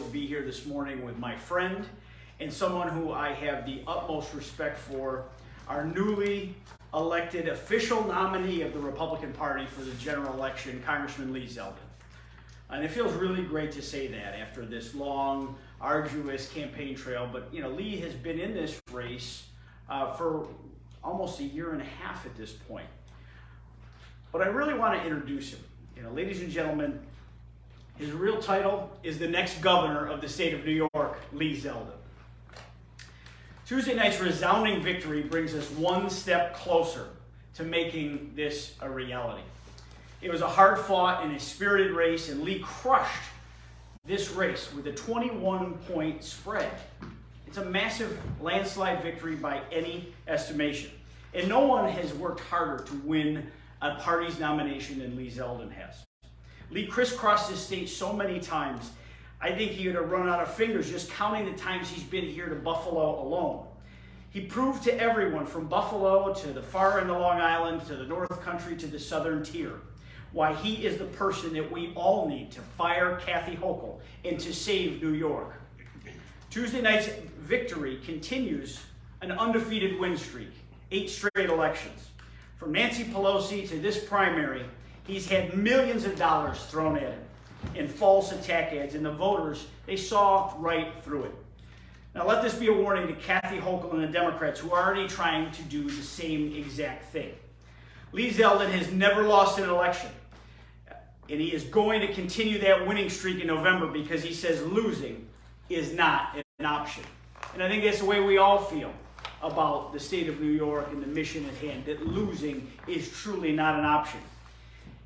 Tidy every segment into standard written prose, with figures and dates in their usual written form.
to be here this morning with my friend and someone who I have the utmost respect for, our newly elected official nominee of the Republican Party for the general election, Congressman Lee Zeldin. And it feels really great to say that after this long, arduous campaign trail. But Lee has been in this race for almost a year and a half at this point. But I really want to introduce him. Ladies and gentlemen, his real title is the next governor of the state of New York, Lee Zeldin. Tuesday night's resounding victory brings us one step closer to making this a reality. It was a hard-fought and a spirited race, and Lee crushed this race with a 21-point spread. It's a massive landslide victory by any estimation. And no one has worked harder to win a party's nomination than Lee Zeldin has. Lee crisscrossed his state so many times, I think he would have run out of fingers just counting the times he's been here to Buffalo alone. He proved to everyone from Buffalo to the far end of Long Island to the North Country to the Southern Tier why he is the person that we all need to fire Kathy Hochul and to save New York. Tuesday night's victory continues an undefeated win streak, 8 straight elections. From Nancy Pelosi to this primary, he's had millions of dollars thrown at him in false attack ads, and the voters, they saw right through it. Now let this be a warning to Kathy Hochul and the Democrats who are already trying to do the same exact thing. Lee Zeldin has never lost an election, and he is going to continue that winning streak in November because he says losing is not an option. And I think that's the way we all feel about the state of New York and the mission at hand, that losing is truly not an option.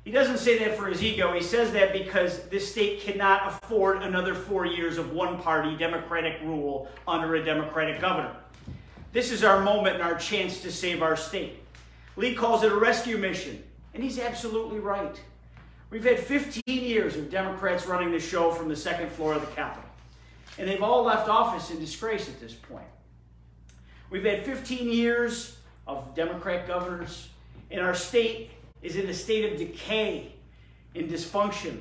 He doesn't say that for his ego. He says that because this state cannot afford another 4 years of one-party Democratic rule under a Democratic governor. This is our moment and our chance to save our state. Lee calls it a rescue mission, and he's absolutely right. We've had 15 years of Democrats running the show from the second floor of the Capitol, and they've all left office in disgrace at this point. We've had 15 years of Democrat governors, and our state is in a state of decay and dysfunction.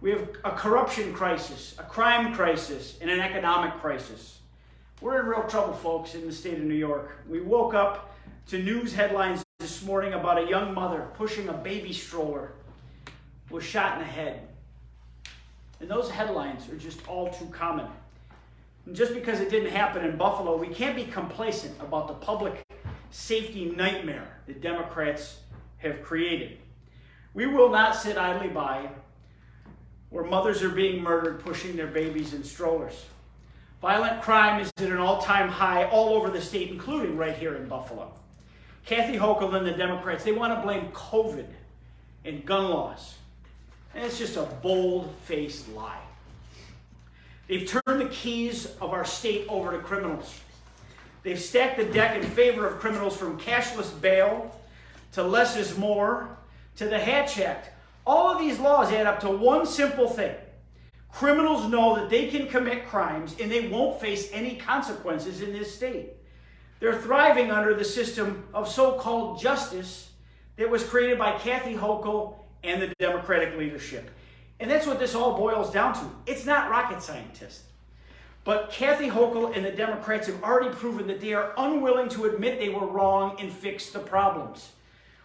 We have a corruption crisis, a crime crisis, and an economic crisis. We're in real trouble, folks, in the state of New York. We woke up to news headlines this morning about a young mother pushing a baby stroller was shot in the head. And those headlines are just all too common. And just because it didn't happen in Buffalo, we can't be complacent about the public safety nightmare the Democrats have created. We will not sit idly by where mothers are being murdered pushing their babies in strollers. Violent crime is at an all-time high all over the state, including right here in Buffalo. Kathy Hochul and the Democrats, they want to blame COVID and gun laws. And it's just a bold-faced lie. They've turned the keys of our state over to criminals. They've stacked the deck in favor of criminals, from cashless bail to less is more to the Hatch Act. All of these laws add up to one simple thing. Criminals know that they can commit crimes and they won't face any consequences in this state. They're thriving under the system of so-called justice that was created by Kathy Hochul and the Democratic leadership. And that's what this all boils down to. It's not rocket scientists. But Kathy Hochul and the Democrats have already proven that they are unwilling to admit they were wrong and fix the problems.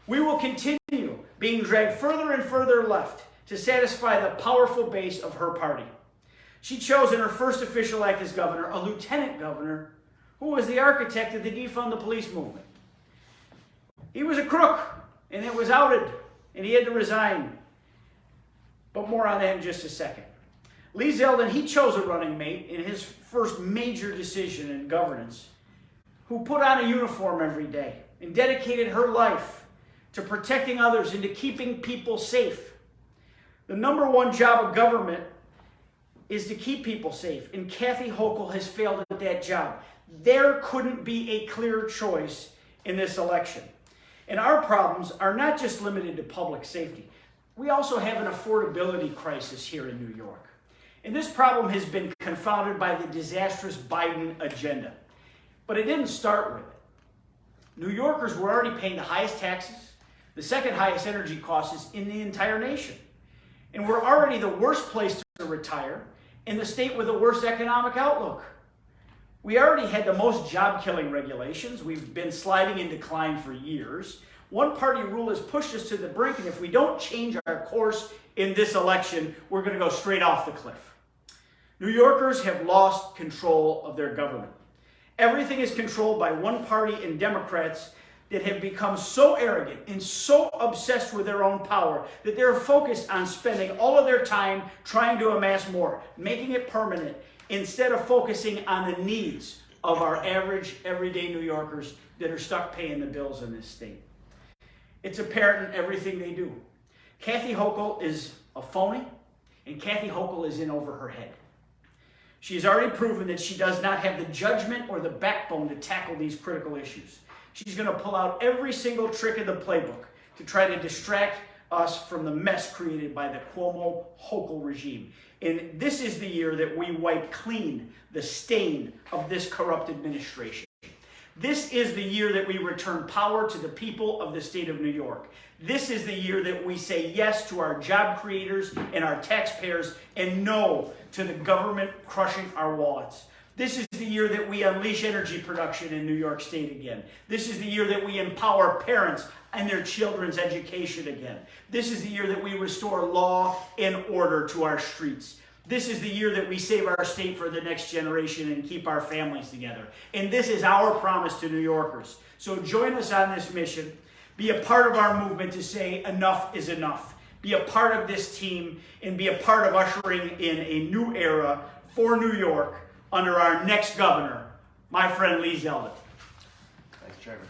We will continue being dragged further and further left to satisfy the powerful base of her party. She chose in her first official act as governor a lieutenant governor who was the architect of the defund the police movement. He was a crook, and it was outed, and he had to resign. But more on that in just a second. Lee Zeldin, he chose a running mate in his first major decision in governance, who put on a uniform every day and dedicated her life to protecting others and to keeping people safe. The number one job of government is to keep people safe, and Kathy Hochul has failed at that job. There couldn't be a clear choice in this election. And our problems are not just limited to public safety. We also have an affordability crisis here in New York. And this problem has been confounded by the disastrous Biden agenda. But it didn't start with it. New Yorkers were already paying the highest taxes, the second highest energy costs in the entire nation. And we're already the worst place to retire in the state with the worst economic outlook. We already had the most job-killing regulations. We've been sliding in decline for years. One-party rule has pushed us to the brink, and if we don't change our course in this election, we're going to go straight off the cliff. New Yorkers have lost control of their government. Everything is controlled by one party and Democrats that have become so arrogant and so obsessed with their own power that they're focused on spending all of their time trying to amass more, making it permanent, instead of focusing on the needs of our average, everyday New Yorkers that are stuck paying the bills in this state. It's apparent in everything they do. Kathy Hochul is a phony, and Kathy Hochul is in over her head. She has already proven that she does not have the judgment or the backbone to tackle these critical issues. She's going to pull out every single trick of the playbook to try to distract us from the mess created by the Cuomo-Hochul regime. And this is the year that we wipe clean the stain of this corrupt administration. This is the year that we return power to the people of the state of New York. This is the year that we say yes to our job creators and our taxpayers and no to the government crushing our wallets. This is the year that we unleash energy production in New York State again. This is the year that we empower parents and their children's education again. This is the year that we restore law and order to our streets. This is the year that we save our state for the next generation and keep our families together. And this is our promise to New Yorkers. So join us on this mission. Be a part of our movement to say enough is enough. Be a part of this team and be a part of ushering in a new era for New York under our next governor, my friend Lee Zeldin. Thanks, Chairman.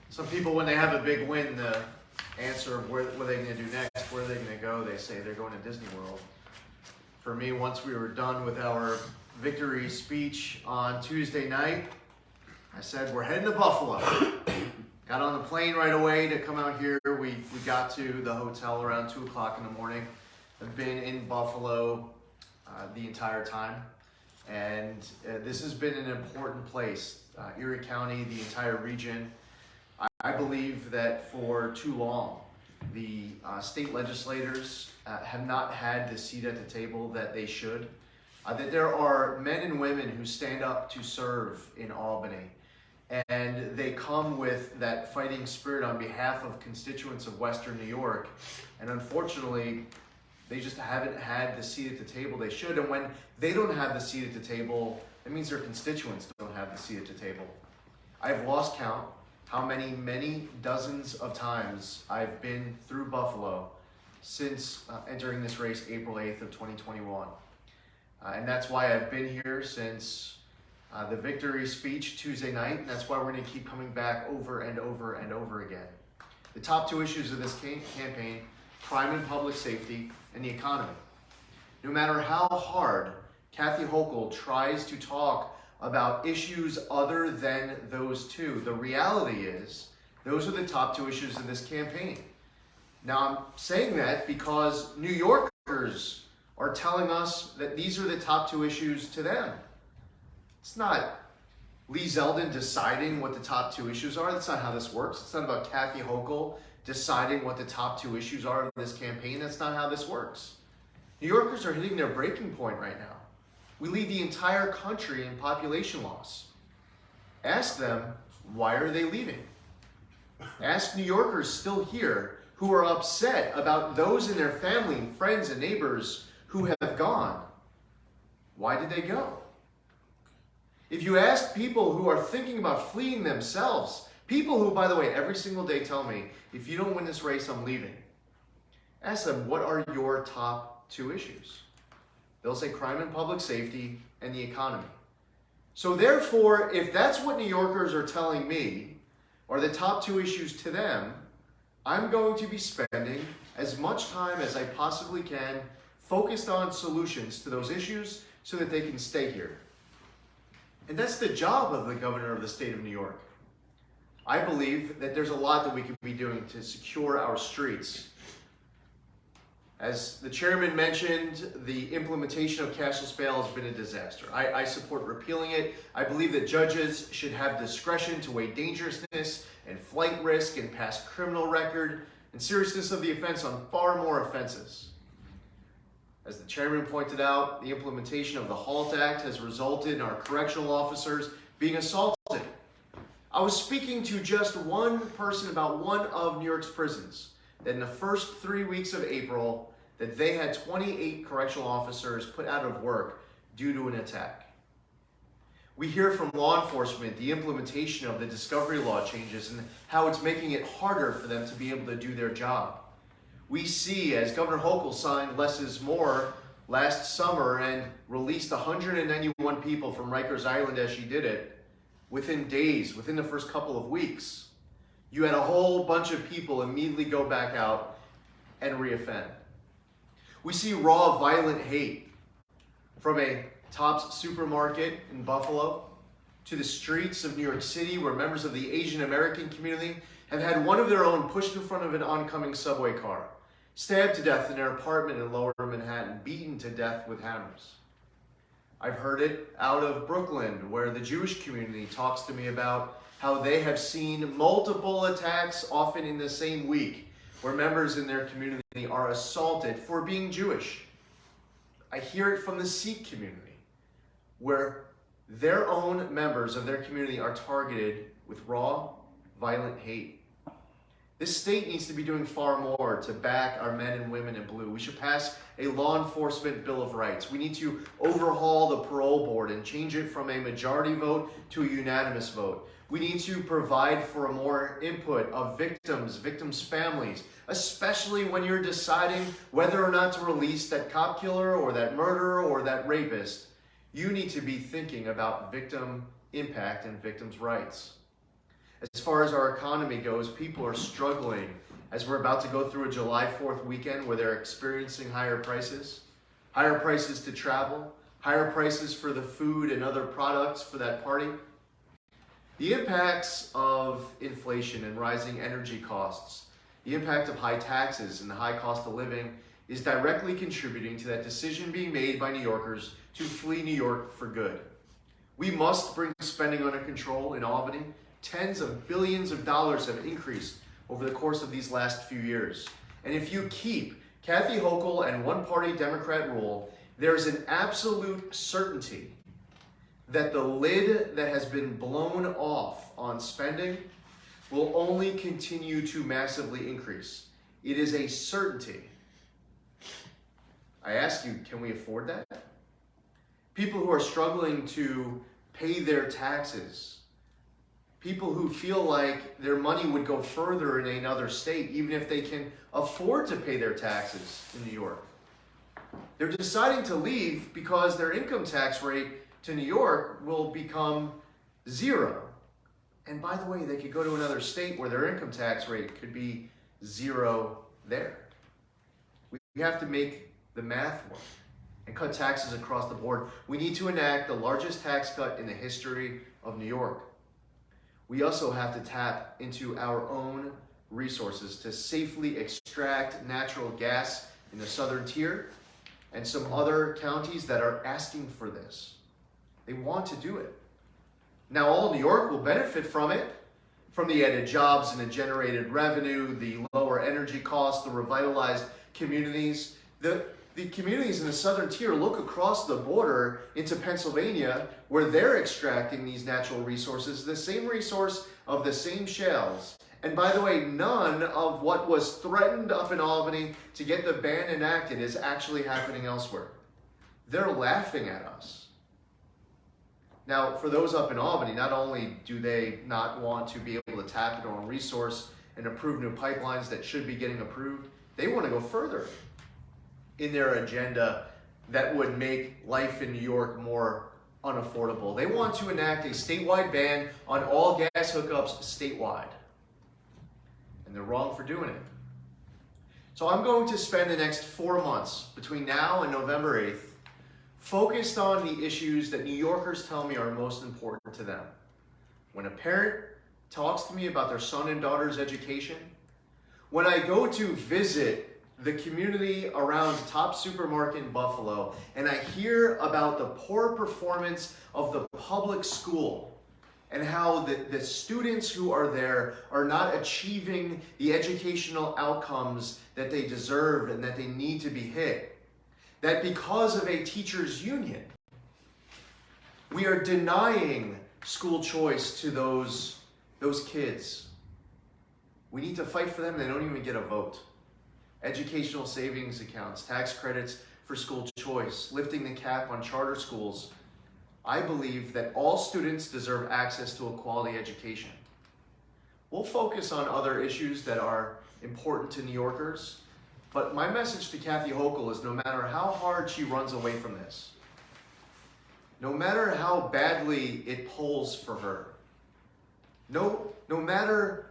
Some people, when they have a big win, the answer of what are they going to do next, where are they going to go, they say they're going to Disney World. For me, once we were done with our victory speech on Tuesday night, I said, we're heading to Buffalo. Got on the plane right away to come out here. We got to the hotel around 2 o'clock in the morning. I've been in Buffalo the entire time. And this has been an important place. Erie County, the entire region. I believe that for too long, the state legislators have not had the seat at the table that they should. That there are men and women who stand up to serve in Albany, and they come with that fighting spirit on behalf of constituents of Western New York, and unfortunately, they just haven't had the seat at the table they should. And when they don't have the seat at the table, it means their constituents don't have the seat at the table. I've lost count how many dozens of times I've been through Buffalo since entering this race April 8th of 2021. And that's why I've been here since the victory speech Tuesday night, and that's why we're going to keep coming back over and over and over again. The top two issues of this campaign, crime and public safety, and the economy. No matter how hard Kathy Hochul tries to talk about issues other than those two, the reality is those are the top two issues in this campaign. Now, I'm saying that because New Yorkers are telling us that these are the top two issues to them. It's not Lee Zeldin deciding what the top two issues are. That's not how this works. It's not about Kathy Hochul deciding what the top two issues are in this campaign. That's not how this works. New Yorkers are hitting their breaking point right now. We lead the entire country in population loss. Ask them, why are they leaving? Ask New Yorkers still here who are upset about those in their family, friends, and neighbors who have gone. Why did they go? If you ask people who are thinking about fleeing themselves, people who, by the way, every single day tell me, if you don't win this race, I'm leaving. Ask them, what are your top two issues? They'll say crime and public safety and the economy. So therefore, if that's what New Yorkers are telling me are the top two issues to them, I'm going to be spending as much time as I possibly can focused on solutions to those issues so that they can stay here. And that's the job of the governor of the state of New York. I believe that there's a lot that we could be doing to secure our streets. As the chairman mentioned, the implementation of cashless bail has been a disaster. I support repealing it. I believe that judges should have discretion to weigh dangerousness and flight risk and past criminal record and seriousness of the offense on far more offenses. As the chairman pointed out, the implementation of the HALT Act has resulted in our correctional officers being assaulted. I was speaking to just one person about one of New York's prisons, that in the first 3 weeks of April, that they had 28 correctional officers put out of work due to an attack. We hear from law enforcement the implementation of the discovery law changes and how it's making it harder for them to be able to do their job. We see as Governor Hochul signed less is more last summer and released 191 people from Rikers Island as she did it, within days, within the first couple of weeks, you had a whole bunch of people immediately go back out and reoffend. We see raw violent hate from a Tops supermarket in Buffalo to the streets of New York City, where members of the Asian American community have had one of their own pushed in front of an oncoming subway car, stabbed to death in their apartment in Lower Manhattan, beaten to death with hammers. I've heard it out of Brooklyn, where the Jewish community talks to me about how they have seen multiple attacks, often in the same week, where members in their community are assaulted for being Jewish. I hear it from the Sikh community, where their own members of their community are targeted with raw, violent hate. This state needs to be doing far more to back our men and women in blue. We should pass a law enforcement Bill of Rights. We need to overhaul the parole board and change it from a majority vote to a unanimous vote. We need to provide for a more input of victims' families, especially when you're deciding whether or not to release that cop killer or that murderer or that rapist. You need to be thinking about victim impact and victims' rights. As far as our economy goes, people are struggling as we're about to go through a July 4th weekend where they're experiencing higher prices to travel, higher prices for the food and other products for that party. The impacts of inflation and rising energy costs, the impact of high taxes and the high cost of living is directly contributing to that decision being made by New Yorkers to flee New York for good. We must bring spending under control in Albany. Tens of billions of dollars have increased over the course of these last few years. And if you keep Kathy Hochul and one-party Democrat rule, there's an absolute certainty that the lid that has been blown off on spending will only continue to massively increase. It is a certainty. I ask you, can we afford that? People who are struggling to pay their taxes, people who feel like their money would go further in another state, even if they can afford to pay their taxes in New York. They're deciding to leave because their income tax rate to New York will become 0. And by the way, they could go to another state where their income tax rate could be 0 there. We have to make the math work and cut taxes across the board. We need to enact the largest tax cut in the history of New York. We also have to tap into our own resources to safely extract natural gas in the southern tier and some other counties that are asking for this. They want to do it. Now all New York will benefit from it, from the added jobs and the generated revenue, the lower energy costs, the revitalized communities. The communities in the southern tier look across the border into Pennsylvania, where they're extracting these natural resources, the same resource of the same shales. And by the way, none of what was threatened up in Albany to get the ban enacted is actually happening elsewhere. They're laughing at us. Now, for those up in Albany, not only do they not want to be able to tap into a resource and approve new pipelines that should be getting approved, they want to go further in their agenda that would make life in New York more unaffordable. They want to enact a statewide ban on all gas hookups statewide. And they're wrong for doing it. So I'm going to spend the next 4 months between now and November 8th focused on the issues that New Yorkers tell me are most important to them. When a parent talks to me about their son and daughter's education, when I go to visit the community around Top Supermarket in Buffalo, and I hear about the poor performance of the public school and how the students who are there are not achieving the educational outcomes that they deserve and that they need to be hit. that because of a teachers' union, we are denying school choice to those kids. We need to fight for them. They don't even get a vote. Educational savings accounts, tax credits for school choice, lifting the cap on charter schools. I believe that all students deserve access to a quality education. We'll focus on other issues that are important to New Yorkers, but my message to Kathy Hochul is no matter how hard she runs away from this, no matter how badly it pulls for her, no matter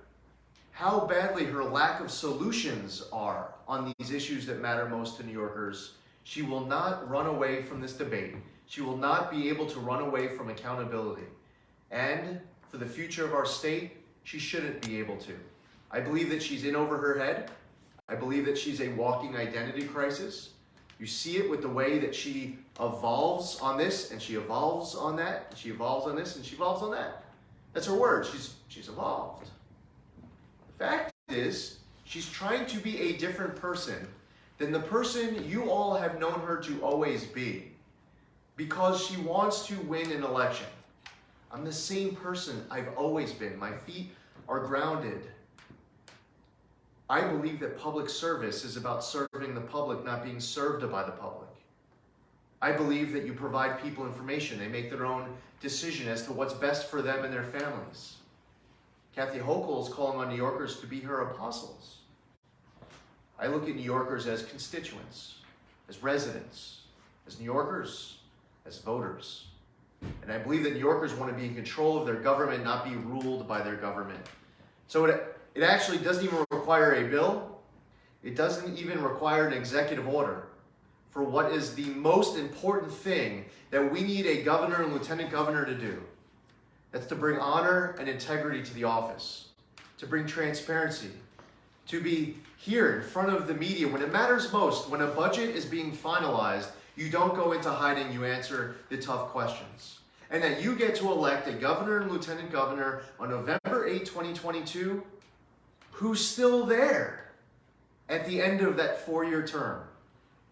how badly her lack of solutions are on these issues that matter most to New Yorkers, she will not run away from this debate. She will not be able to run away from accountability. And for the future of our state, she shouldn't be able to. I believe that she's in over her head. I believe that she's a walking identity crisis. You see it with the way that she evolves on this, and she evolves on that, and she evolves on this, and she evolves on that. That's her word. She's evolved. The fact is, she's trying to be a different person than the person you all have known her to always be, because she wants to win an election. I'm the same person I've always been. My feet are grounded. I believe that public service is about serving the public, not being served by the public. I believe that you provide people information. They make their own decision as to what's best for them and their families. Kathy Hochul is calling on New Yorkers to be her apostles. I look at New Yorkers as constituents, as residents, as New Yorkers, as voters. And I believe that New Yorkers want to be in control of their government, not be ruled by their government. So it actually doesn't even require a bill. It doesn't even require an executive order for what is the most important thing that we need a governor and lieutenant governor to do. That's to bring honor and integrity to the office, to bring transparency, to be here in front of the media when it matters most. When a budget is being finalized, you don't go into hiding, you answer the tough questions. And that you get to elect a governor and lieutenant governor on November 8, 2022, who's still there at the end of that 4-year term.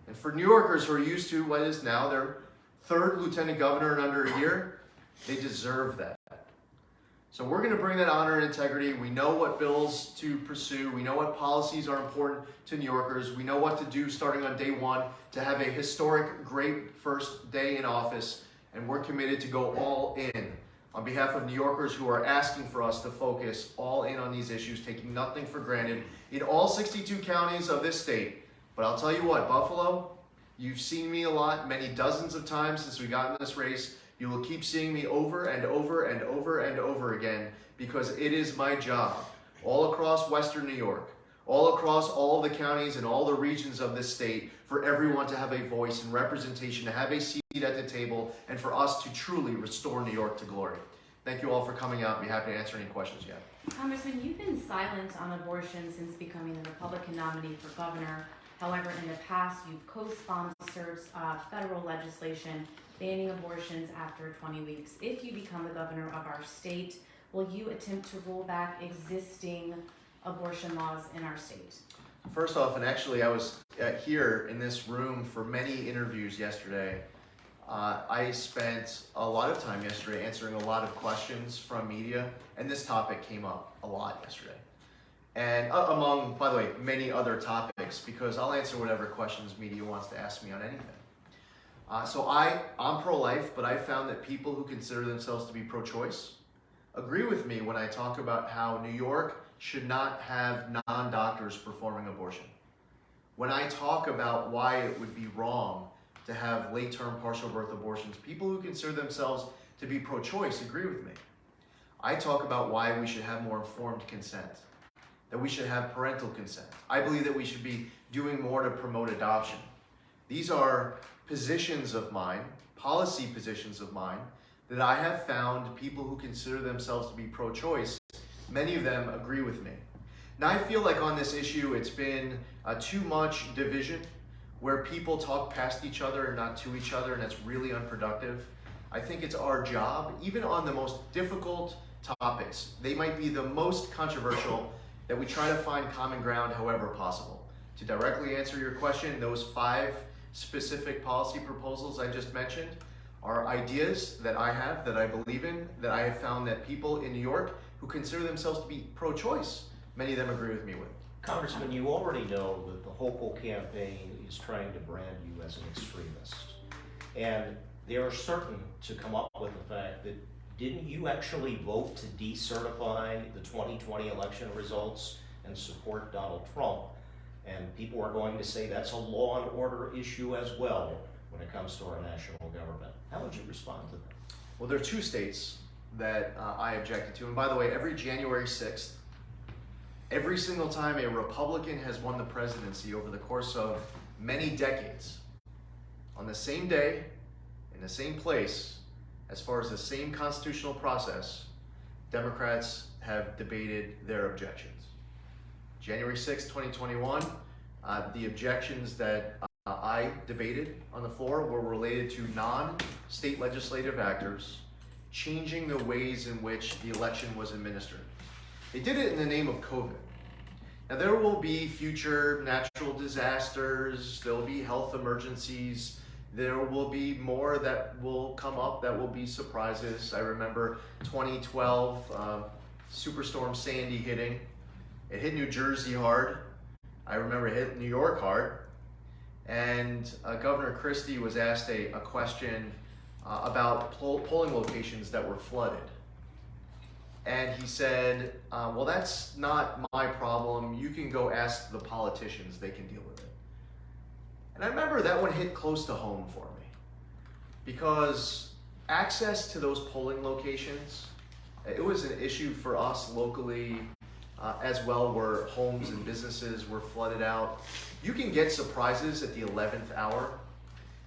And for New Yorkers who are used to what is now their third lieutenant governor in under a year, they deserve that. So we're going to bring that honor and integrity. We know what bills to pursue. We know what policies are important to New Yorkers. We know what to do starting on day one to have a historic, great first day in office. And we're committed to go all in on behalf of New Yorkers who are asking for us to focus all in on these issues, taking nothing for granted in all 62 counties of this state. But I'll tell you what, Buffalo, you've seen me a lot, many dozens of times since we got in this race. You will keep seeing me over and over and over and over again because it is my job all across Western New York, all across all the counties and all the regions of this state for everyone to have a voice and representation, to have a seat at the table, and for us to truly restore New York to glory. Thank you all for coming out. I'd be happy to answer any questions you have. Congressman, you've been silent on abortion since becoming the Republican nominee for governor. However, in the past, you've co-sponsored federal legislation banning abortions after 20 weeks. If you become the governor of our state, will you attempt to roll back existing abortion laws in our state? First off, and actually I was here in this room for many interviews yesterday. I spent a lot of time yesterday answering a lot of questions from media, and this topic came up a lot yesterday. And among, by the way, many other topics, because I'll answer whatever questions media wants to ask me on anything. So I'm pro-life, but I found that people who consider themselves to be pro-choice agree with me when I talk about how New York should not have non-doctors performing abortion. When I talk about why it would be wrong to have late-term partial birth abortions, people who consider themselves to be pro-choice agree with me. I talk about why we should have more informed consent, that we should have parental consent. I believe that we should be doing more to promote adoption. These are positions of mine, policy positions of mine, that I have found people who consider themselves to be pro-choice, many of them agree with me. Now I feel like on this issue it's been too much division, where people talk past each other and not to each other, and that's really unproductive. I think it's our job, even on the most difficult topics, they might be the most controversial, that we try to find common ground however possible. To directly answer your question, those 5 specific policy proposals I just mentioned are ideas that I have, that I believe in, that I have found that people in New York who consider themselves to be pro-choice, many of them agree with me with. Congressman, you already know that the Hopeful campaign is trying to brand you as an extremist. And they are certain to come up with the fact that didn't you actually vote to decertify the 2020 election results and support Donald Trump? And people are going to say that's a law and order issue as well when it comes to our national government. How would you respond to that? Well, there are two states that I objected to. And by the way, every January 6th, every single time a Republican has won the presidency over the course of many decades, on the same day, in the same place, as far as the same constitutional process, Democrats have debated their objections. January 6, 2021, the objections that I debated on the floor were related to non-state legislative actors changing the ways in which the election was administered. They did it in the name of COVID. Now, there will be future natural disasters, there will be health emergencies, there will be more that will come up that will be surprises. I remember 2012, Superstorm Sandy hitting. It hit New Jersey hard. I remember it hit New York hard. And Governor Christie was asked a question about polling locations that were flooded. And he said, well, that's not my problem. You can go ask the politicians, they can deal with it. And I remember that one hit close to home for me, because access to those polling locations, it was an issue for us locally as well, where homes and businesses were flooded out. You can get surprises at the 11th hour.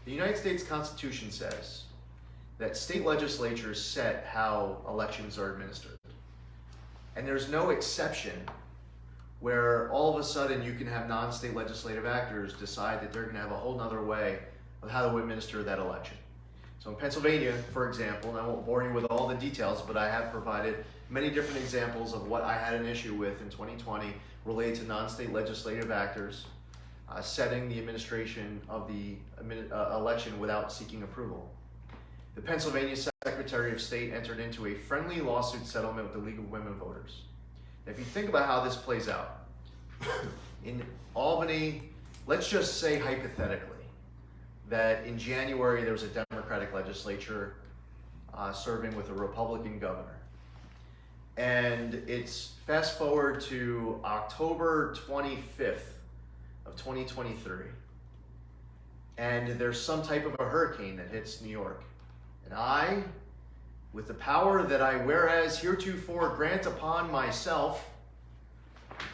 The United States Constitution says that state legislatures set how elections are administered. And there's no exception where all of a sudden you can have non-state legislative actors decide that they're going to have a whole nother way of how to administer that election. So in Pennsylvania, for example, and I won't bore you with all the details, but I have provided many different examples of what I had an issue with in 2020 related to non-state legislative actors setting the administration of the election without seeking approval. The Pennsylvania Secretary of State entered into a friendly lawsuit settlement with the League of Women Voters. If you think about how this plays out, in Albany, let's just say hypothetically that in January there was a Democratic legislature serving with a Republican governor. And it's fast forward to October 25th of 2023. And there's some type of a hurricane that hits New York. And I, with the power that I whereas heretofore grant upon myself,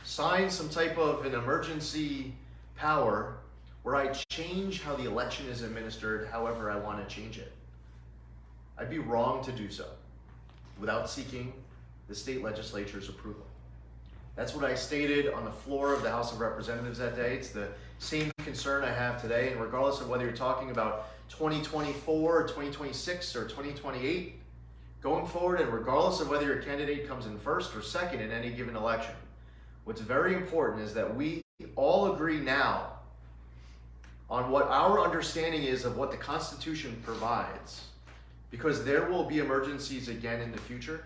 sign some type of an emergency power where I change how the election is administered however I want to change it. I'd be wrong to do so without seeking the state legislature's approval. That's what I stated on the floor of the House of Representatives that day. It's the same concern I have today, and regardless of whether you're talking about 2024 or 2026 or 2028, going forward, and regardless of whether your candidate comes in first or second in any given election, what's very important is that we all agree now on what our understanding is of what the Constitution provides, because there will be emergencies again in the future.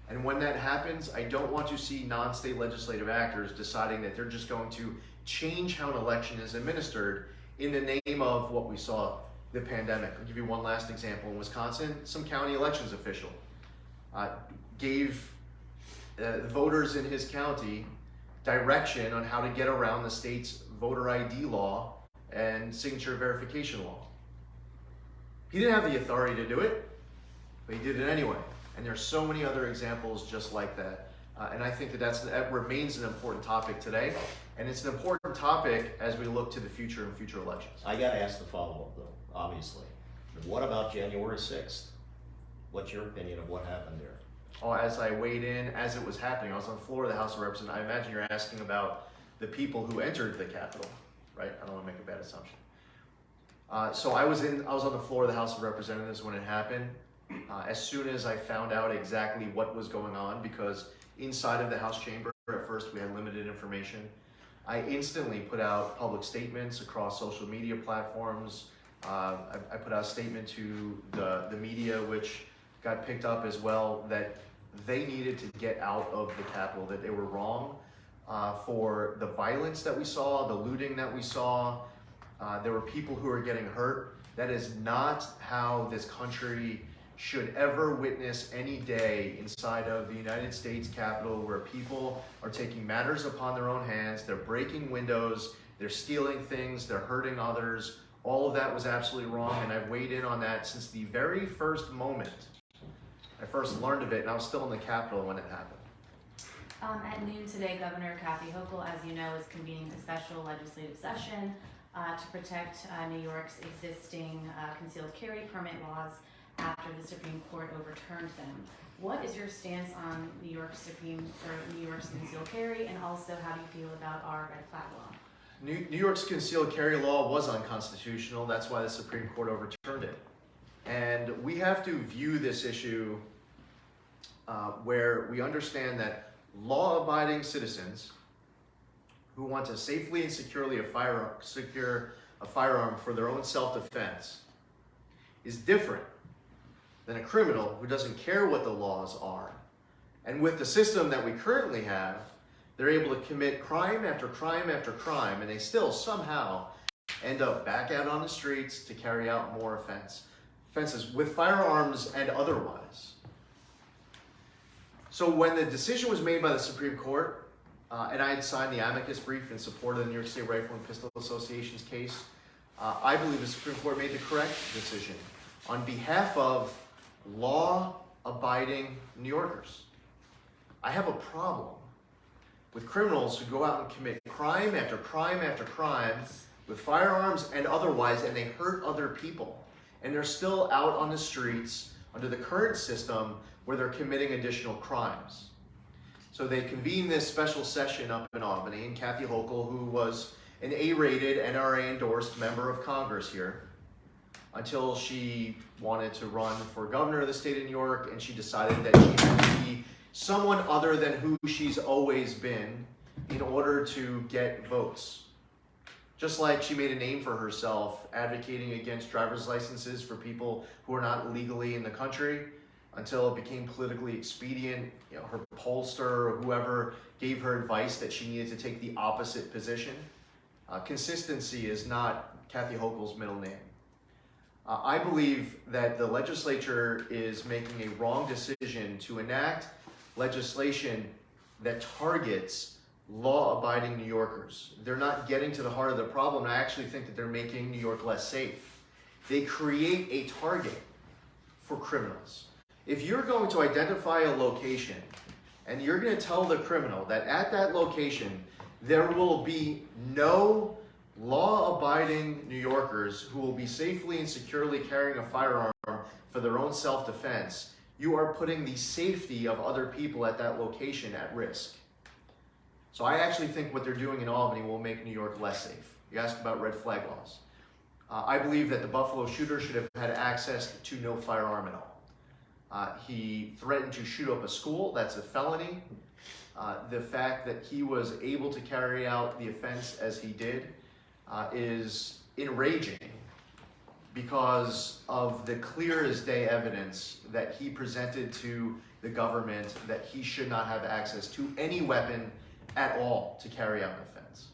And when that happens, I don't want to see non-state legislative actors deciding that they're just going to change how an election is administered in the name of what we saw, the pandemic. I'll give you one last example. In Wisconsin, some county elections official gave voters in his county direction on how to get around the state's voter ID law and signature verification law. He didn't have the authority to do it, but he did it anyway. And there's so many other examples just like that. And I think that remains an important topic today. And it's an important topic as we look to the future and future elections. I got to ask the follow-up though, obviously. What about January 6th? What's your opinion of what happened there? Oh, as I weighed in, as it was happening, I was on the floor of the House of Representatives. I imagine you're asking about the people who entered the Capitol, right? I don't want to make a bad assumption. So I was on the floor of the House of Representatives when it happened. As soon as I found out exactly what was going on, because inside of the House chamber, at first we had limited information. I instantly put out public statements across social media platforms. I put out a statement to the media, which got picked up as well, that they needed to get out of the Capitol, that they were wrong for the violence that we saw, the looting that we saw. There were people who were getting hurt. That is not how this country should ever witness any day inside of the United States Capitol, where people are taking matters upon their own hands. They're breaking windows, they're stealing things, they're hurting others. All of that was absolutely wrong, and I've weighed in on that since the very first moment I first learned of it, and I was still in the Capitol when it happened. At noon today, Governor Kathy Hochul, as you know, is convening a special legislative session to protect New York's existing concealed carry permit laws after the Supreme Court overturned them. What is your stance on New York's concealed carry, and also how do you feel about our red flag law? New York's concealed carry law was unconstitutional. That's why the Supreme Court overturned it. And we have to view this issue where we understand that law-abiding citizens who want to safely and securely secure a firearm for their own self-defense is different than a criminal who doesn't care what the laws are. And with the system that we currently have, they're able to commit crime after crime after crime, and they still somehow end up back out on the streets to carry out more offenses with firearms and otherwise. So when the decision was made by the Supreme Court, and I had signed the amicus brief in support of the New York State Rifle and Pistol Association's case, I believe the Supreme Court made the correct decision on behalf of law-abiding New Yorkers. I have a problem with criminals who go out and commit crime after crime after crime with firearms and otherwise, and they hurt other people. And they're still out on the streets under the current system where they're committing additional crimes. So they convened this special session up in Albany, and Kathy Hochul, who was an A-rated, NRA-endorsed member of Congress here, until she wanted to run for governor of the state of New York, and she decided that she had to be someone other than who she's always been in order to get votes. Just like she made a name for herself advocating against driver's licenses for people who are not legally in the country, until it became politically expedient. Her pollster or whoever gave her advice that she needed to take the opposite position. Consistency is not Kathy Hochul's middle name. I believe that the legislature is making a wrong decision to enact legislation that targets law-abiding New Yorkers. They're not getting to the heart of the problem, and I actually think that they're making New York less safe. They create a target for criminals. If you're going to identify a location and you're going to tell the criminal that at that location there will be no law-abiding New Yorkers who will be safely and securely carrying a firearm for their own self-defense, you are putting the safety of other people at that location at risk. So I actually think what they're doing in Albany will make New York less safe. You asked about red flag laws. I believe that the Buffalo shooter should have had access to no firearm at all. He threatened to shoot up a school. That's a felony. The fact that he was able to carry out the offense as he did is enraging because of the clear as day evidence that he presented to the government that he should not have access to any weapon at all to carry out an offense.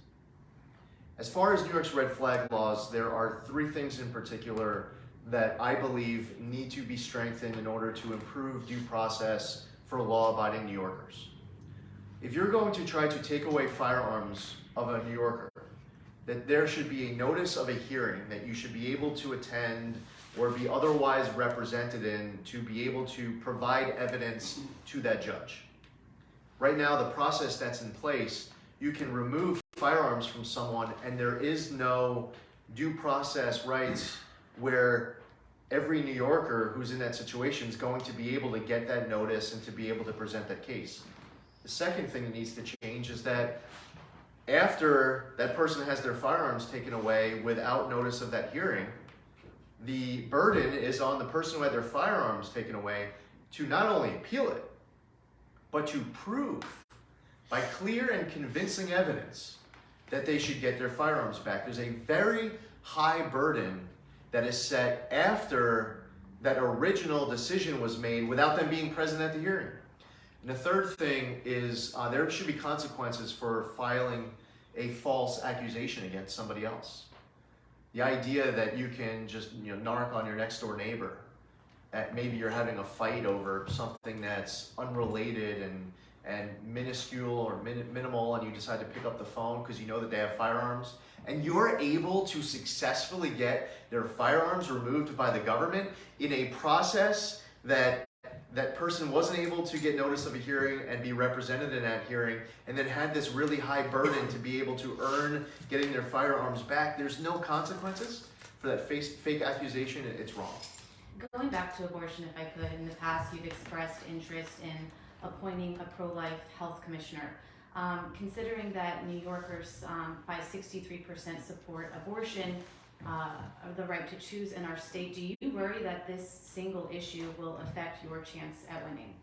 As far as New York's red flag laws, there are three things in particular that I believe need to be strengthened in order to improve due process for law-abiding New Yorkers. If you're going to try to take away firearms of a New Yorker, that there should be a notice of a hearing that you should be able to attend or be otherwise represented in to be able to provide evidence to that judge. Right now, the process that's in place, you can remove firearms from someone and there is no due process rights where every New Yorker who's in that situation is going to be able to get that notice and to be able to present that case. The second thing that needs to change is that after that person has their firearms taken away without notice of that hearing, the burden is on the person who had their firearms taken away to not only appeal it, but to prove by clear and convincing evidence that they should get their firearms back. There's a very high burden that is set after that original decision was made without them being present at the hearing. And the third thing is there should be consequences for filing a false accusation against somebody else. The idea that you can just narc on your next door neighbor, that maybe you're having a fight over something that's unrelated and minuscule or minimal, and you decide to pick up the phone because you know that they have firearms, and you're able to successfully get their firearms removed by the government in a process that that person wasn't able to get notice of a hearing and be represented in that hearing, and then had this really high burden to be able to earn getting their firearms back. There's no consequences for that fake accusation. It's wrong. Going back to abortion, if I could, in the past you've expressed interest in appointing a pro-life health commissioner. Considering that New Yorkers by 63% support abortion, the right to choose in our state, do you worry that this single issue will affect your chance at winning?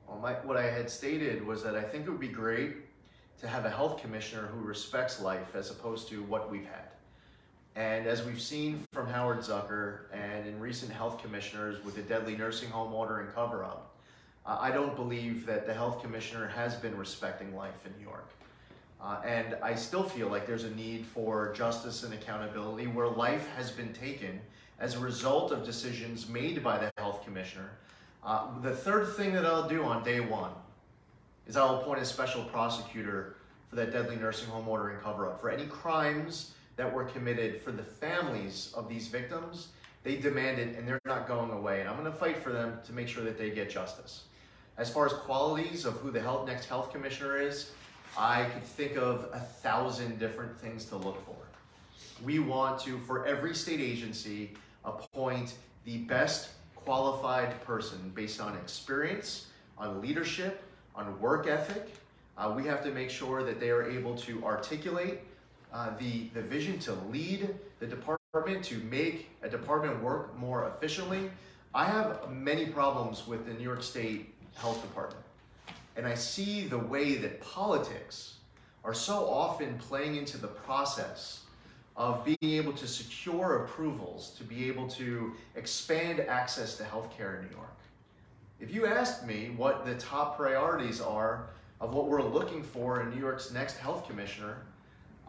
Well, what I had stated was that I think it would be great to have a health commissioner who respects life as opposed to what we've had. And as we've seen from Howard Zucker and in recent health commissioners with the deadly nursing home order and cover-up, I don't believe that the health commissioner has been respecting life in New York. And I still feel like there's a need for justice and accountability where life has been taken as a result of decisions made by the health commissioner. The third thing that I'll do on day one is I'll appoint a special prosecutor for that deadly nursing home order and cover-up. For any crimes that were committed for the families of these victims, they demand it and they're not going away. And I'm gonna fight for them to make sure that they get justice. As far as qualities of who the next health commissioner is, I could think of 1,000 different things to look for. We want to, for every state agency, appoint the best qualified person based on experience, on leadership, on work ethic. We have to make sure that they are able to articulate the vision to lead the department, to make a department work more efficiently. I have many problems with the New York State Health Department. And I see the way that politics are so often playing into the process of being able to secure approvals, to be able to expand access to healthcare in New York. If you asked me what the top priorities are of what we're looking for in New York's next health commissioner,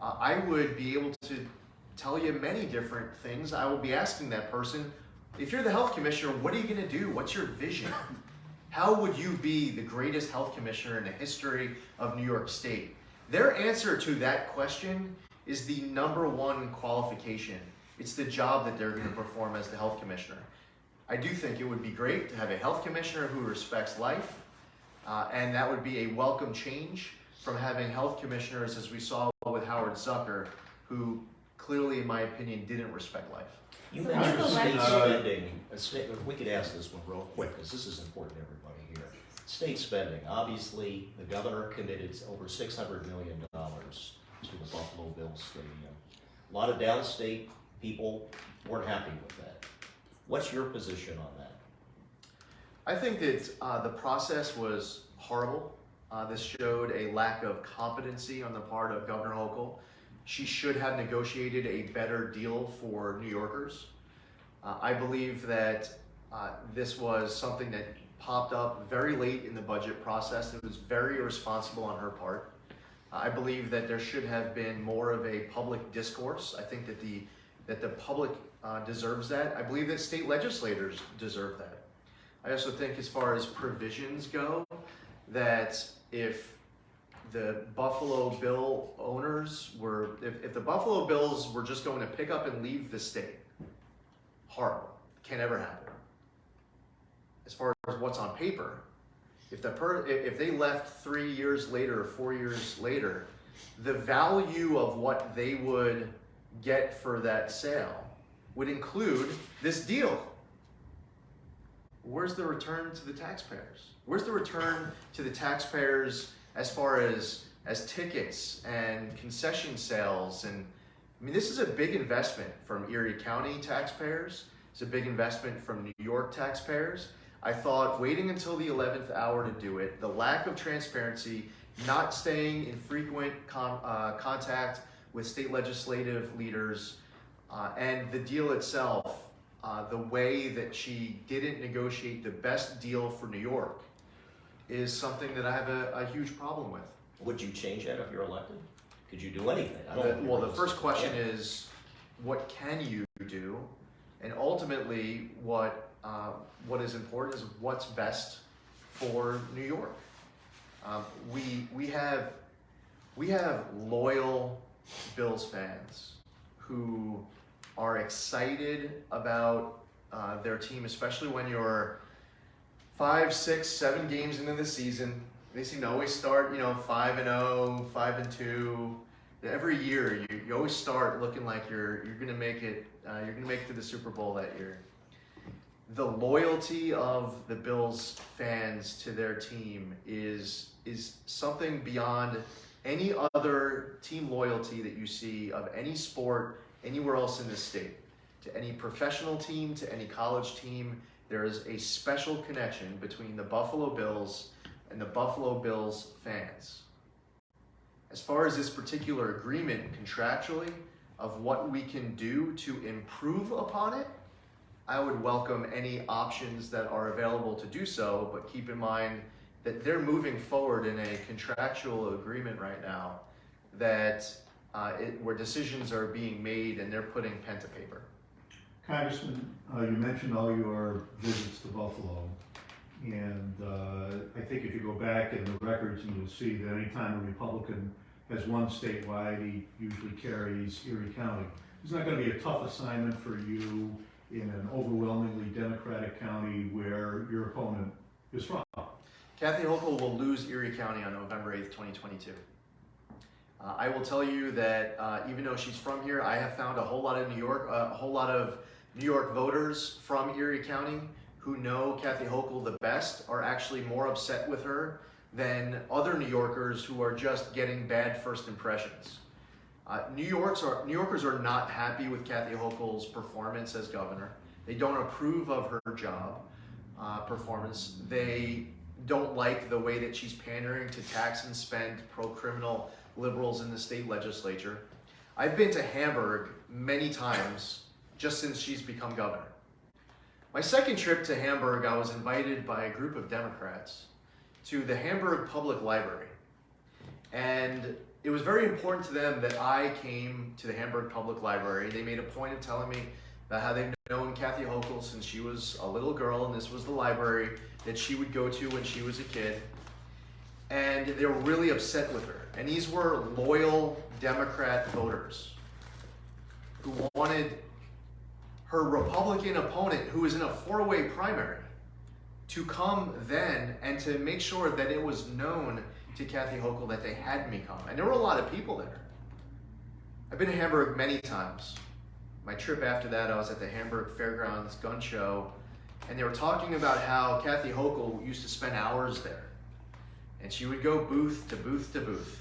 I would be able to tell you many different things. I will be asking that person, if you're the health commissioner, what are you gonna do? What's your vision? How would you be the greatest health commissioner in the history of New York State? Their answer to that question is the #1 qualification. It's the job that they're going to perform as the health commissioner. I do think it would be great to have a health commissioner who respects life, and that would be a welcome change from having health commissioners, as we saw with Howard Zucker, who clearly, in my opinion, didn't respect life. You So mentioned legal state legislation- spending. If we could ask this one real quick, because this is important to everybody here. State spending. Obviously, the governor committed over $600 million to the Buffalo Bills Stadium. A lot of downstate people weren't happy with that. What's your position on that? I think that the process was horrible. This showed a lack of competency on the part of Governor Hochul. She should have negotiated a better deal for New Yorkers. I believe that this was something that popped up very late in the budget process. It was very irresponsible on her part. I believe that there should have been more of a public discourse. I think that the public deserves that. I believe that state legislators deserve that. I also think, as far as provisions go, that if the Buffalo Bill owners were, if the Buffalo Bills were just going to pick up and leave the state, horrible, can't ever happen. As far as what's on paper, if they left 3 years later or 4 years later, the value of what they would get for that sale would include this deal. Where's the return to the taxpayers? Where's the return to the taxpayers as far as tickets and concession sales? And I mean, this is a big investment from Erie County taxpayers. It's a big investment from New York taxpayers. I thought waiting until the 11th hour to do it, the lack of transparency, not staying in frequent contact with state legislative leaders, and the deal itself, the way that she didn't negotiate the best deal for New York is something that I have a huge problem with. Would you change that if you're elected? Could you do anything? I don't know if Well, you're the first question Yeah. is, what can you do? And ultimately, what is important is what's best for New York. We have loyal Bills fans who are excited about their team, especially when you're 5, 6, 7 games into the season. They seem to always start, 5-0, 5-2. Every year, you always start looking like you're gonna make it. You're gonna make it to the Super Bowl that year. The loyalty of the Bills fans to their team is something beyond any other team loyalty that you see of any sport anywhere else in this state. To any professional team, to any college team, there is a special connection between the Buffalo Bills and the Buffalo Bills fans. As far as this particular agreement contractually of what we can do to improve upon it, I would welcome any options that are available to do so, but keep in mind that they're moving forward in a contractual agreement right now that where decisions are being made and they're putting pen to paper. Congressman, you mentioned all your visits to Buffalo, and I think if you go back in the records, you'll see that anytime a Republican has won statewide, he usually carries Erie County. Isn't that going to be a tough assignment for you in an overwhelmingly Democratic county where your opponent is from? Kathy Hochul will lose Erie County on November 8th, 2022. I will tell you that even though she's from here, I have found a whole lot of New York voters from Erie County who know Kathy Hochul the best are actually more upset with her than other New Yorkers who are just getting bad first impressions. New Yorkers are not happy with Kathy Hochul's performance as governor. They don't approve of her job performance. They don't like the way that she's pandering to tax and spend pro-criminal liberals in the state legislature. I've been to Hamburg many times just since she's become governor. My second trip to Hamburg, I was invited by a group of Democrats to the Hamburg Public Library. And it was very important to them that I came to the Hamburg Public Library. They made a point of telling me about how they've known Kathy Hochul since she was a little girl, and this was the library that she would go to when she was a kid. And they were really upset with her. And these were loyal Democrat voters who wanted her Republican opponent, who was in a 4-way primary, to come then and to make sure that it was known to Kathy Hochul that they had me come. And there were a lot of people there. I've been to Hamburg many times. My trip after that, I was at the Hamburg Fairgrounds gun show, and they were talking about how Kathy Hochul used to spend hours there. And she would go booth to booth to booth.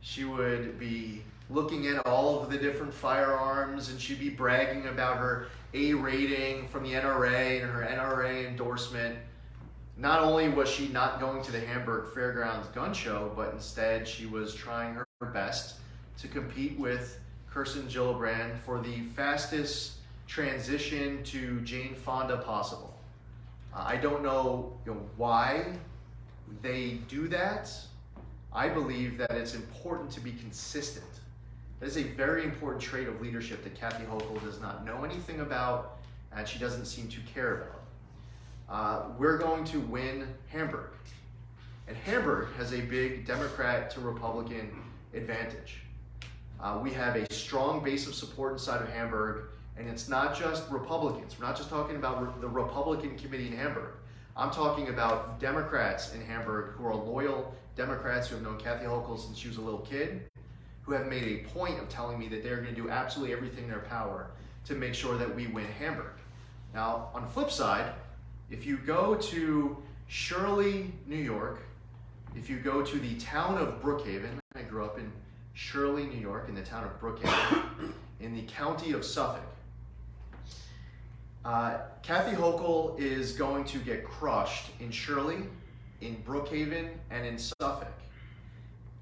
She would be looking at all of the different firearms, and she'd be bragging about her A rating from the NRA and her NRA endorsement. Not only was she not going to the Hamburg Fairgrounds gun show, but instead she was trying her best to compete with Kirsten Gillibrand for the fastest transition to Jane Fonda possible. I don't know, why they do that. I believe that it's important to be consistent. That is a very important trait of leadership that Kathy Hochul does not know anything about and she doesn't seem to care about. We're going to win Hamburg. And Hamburg has a big Democrat to Republican advantage. We have a strong base of support inside of Hamburg, and it's not just Republicans. We're not just talking about the Republican committee in Hamburg. I'm talking about Democrats in Hamburg who are loyal Democrats who have known Kathy Hochul since she was a little kid, who have made a point of telling me that they're going to do absolutely everything in their power to make sure that we win Hamburg. Now, on the flip side, if you go to Shirley, New York, if you go to the town of Brookhaven, I grew up in Shirley, New York, in the town of Brookhaven, in the county of Suffolk. Kathy Hochul is going to get crushed in Shirley, in Brookhaven, and in Suffolk.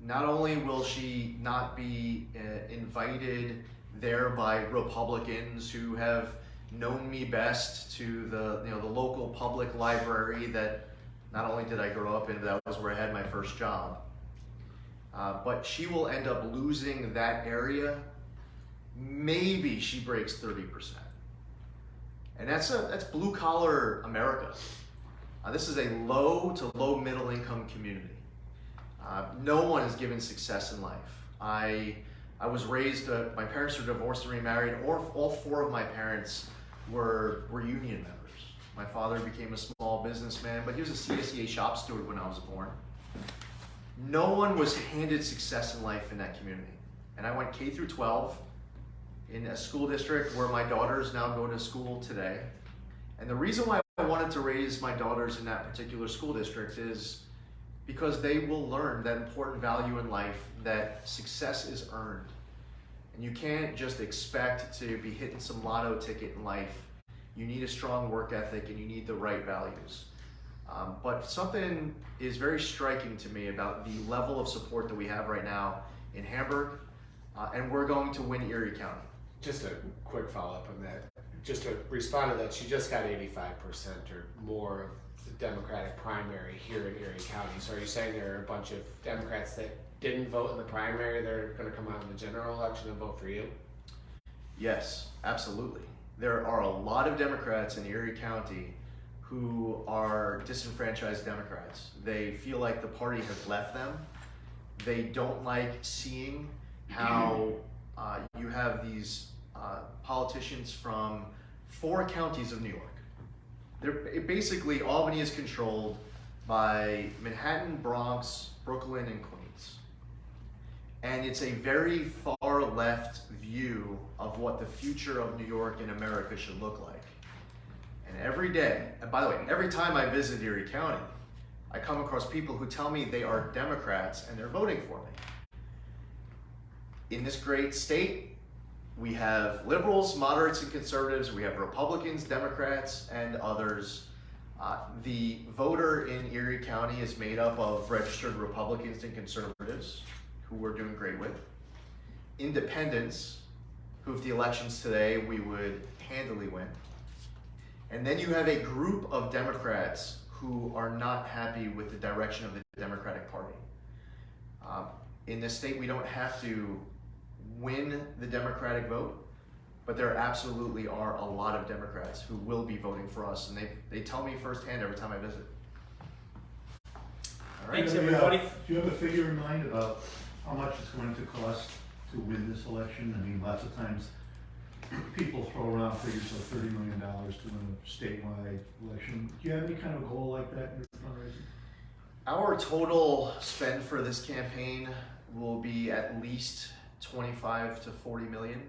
not only will she not be invited there by Republicans who have known me best to the local public library that not only did I grow up in, but that was where I had my first job. But she will end up losing that area. Maybe she breaks 30%. And that's blue collar America. This is a low to low middle income community. No one is given success in life. I was raised, my parents were divorced and remarried, or all four of my parents were union members. My father became a small businessman, but he was a CSEA shop steward when I was born. No one was handed success in life in that community. And I went K through 12 in a school district where my daughters now go to school today. And the reason why I wanted to raise my daughters in that particular school district is because they will learn that important value in life, that success is earned. And you can't just expect to be hitting some lotto ticket in life. You need a strong work ethic and you need the right values. But something is very striking to me about the level of support that we have right now in Hamburg, and we're going to win Erie County. Just a quick follow-up on that. Just to respond to that, she just got 85% or more of the Democratic primary here in Erie County. So are you saying there are a bunch of Democrats that didn't vote in the primary, they're going to come out in the general election and vote for you? Yes, absolutely. There are a lot of Democrats in Erie County who are disenfranchised Democrats. They feel like the party has left them. They don't like seeing how you have these politicians from 4 counties of New York. Basically, Albany is controlled by Manhattan, Bronx, Brooklyn, and Queens. And it's a very far left view of what the future of New York and America should look like. And every day, and by the way, every time I visit Erie County, I come across people who tell me they are Democrats and they're voting for me. In this great state, we have liberals, moderates, and conservatives. We have Republicans, Democrats, and others. The voter in Erie County is made up of registered Republicans and conservatives, who we're doing great with. Independents, who if the elections today, we would handily win. And then you have a group of Democrats who are not happy with the direction of the Democratic Party. In this state, we don't have to win the Democratic vote, but there absolutely are a lot of Democrats who will be voting for us, and they tell me firsthand every time I visit. All right. Thanks, everybody. Do you have a figure in mind about how much it's going to cost to win this election? I mean, lots of times people throw around figures of $30 million to win a statewide election. Do you have any kind of goal like that in your fundraising? Our total spend for this campaign will be at least 25 to 40 million.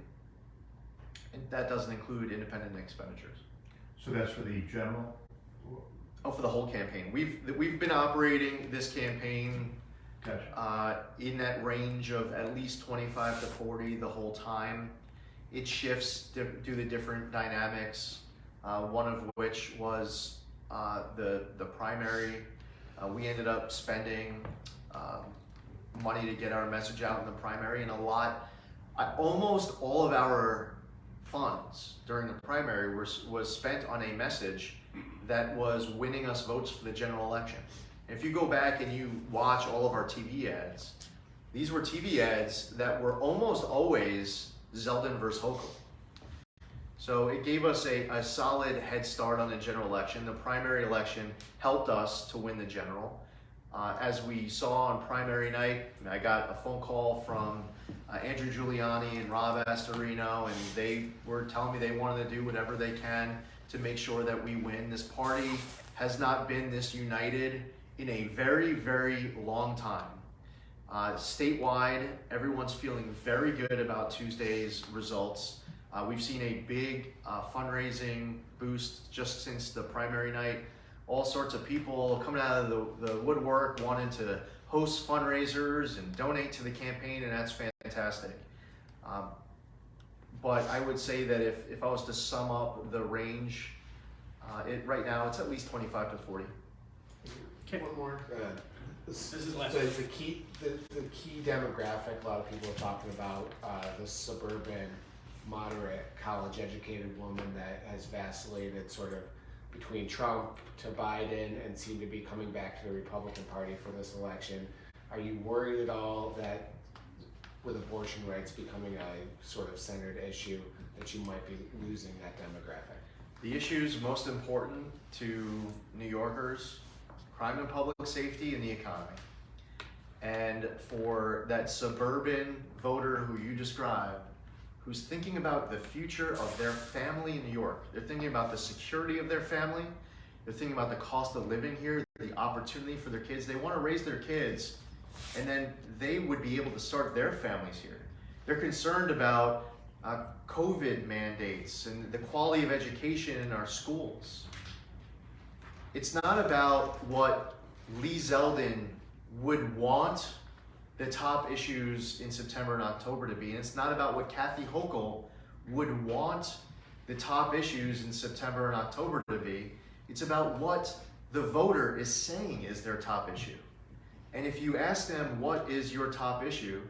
And that doesn't include independent expenditures. So that's for the general? Oh, for the whole campaign. We've been operating this campaign Gotcha. In that range of at least 25 to 40 the whole time. It shifts due to different dynamics, one of which was the primary. We ended up spending money to get our message out in the primary, and almost all of our funds during the primary was spent on a message that was winning us votes for the general election. If you go back and you watch all of our TV ads, these were TV ads that were almost always Zeldin versus Hochul. So it gave us a solid head start on the general election. The primary election helped us to win the general. As we saw on primary night, I got a phone call from Andrew Giuliani and Rob Astorino, and they were telling me they wanted to do whatever they can to make sure that we win. This party has not been this united in a very, very long time. Statewide, everyone's feeling very good about Tuesday's results. We've seen a big fundraising boost just since the primary night. All sorts of people coming out of the woodwork wanting to host fundraisers and donate to the campaign, and that's fantastic. But I would say that if I was to sum up the range, right now it's at least 25 to 40. One more. This is last the, week. the key demographic a lot of people are talking about, the suburban, moderate, college-educated woman that has vacillated sort of between Trump to Biden and seemed to be coming back to the Republican Party for this election. Are you worried at all that with abortion rights becoming a sort of centered issue that you might be losing that demographic? The issues most important to New Yorkers, crime and public safety and the economy. And for that suburban voter who you described, who's thinking about the future of their family in New York, they're thinking about the security of their family, they're thinking about the cost of living here, the opportunity for their kids. They want to raise their kids, and then they would be able to start their families here. They're concerned about COVID mandates and the quality of education in our schools. It's not about what Lee Zeldin would want the top issues in September and October to be, and it's not about what Kathy Hochul would want the top issues in September and October to be. It's about what the voter is saying is their top issue. And if you ask them what is your top issue,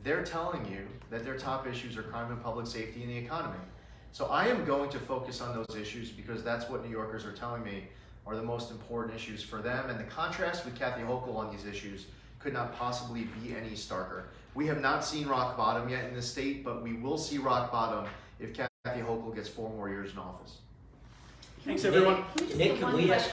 they're telling you that their top issues are crime and public safety and the economy. So I am going to focus on those issues because that's what New Yorkers are telling me are the most important issues for them. And the contrast with Kathy Hochul on these issues could not possibly be any starker. We have not seen rock bottom yet in the state, but we will see rock bottom if Kathy Hochul gets 4 more years in office. Thanks, everyone. Can we just Nick, get can one we question? ask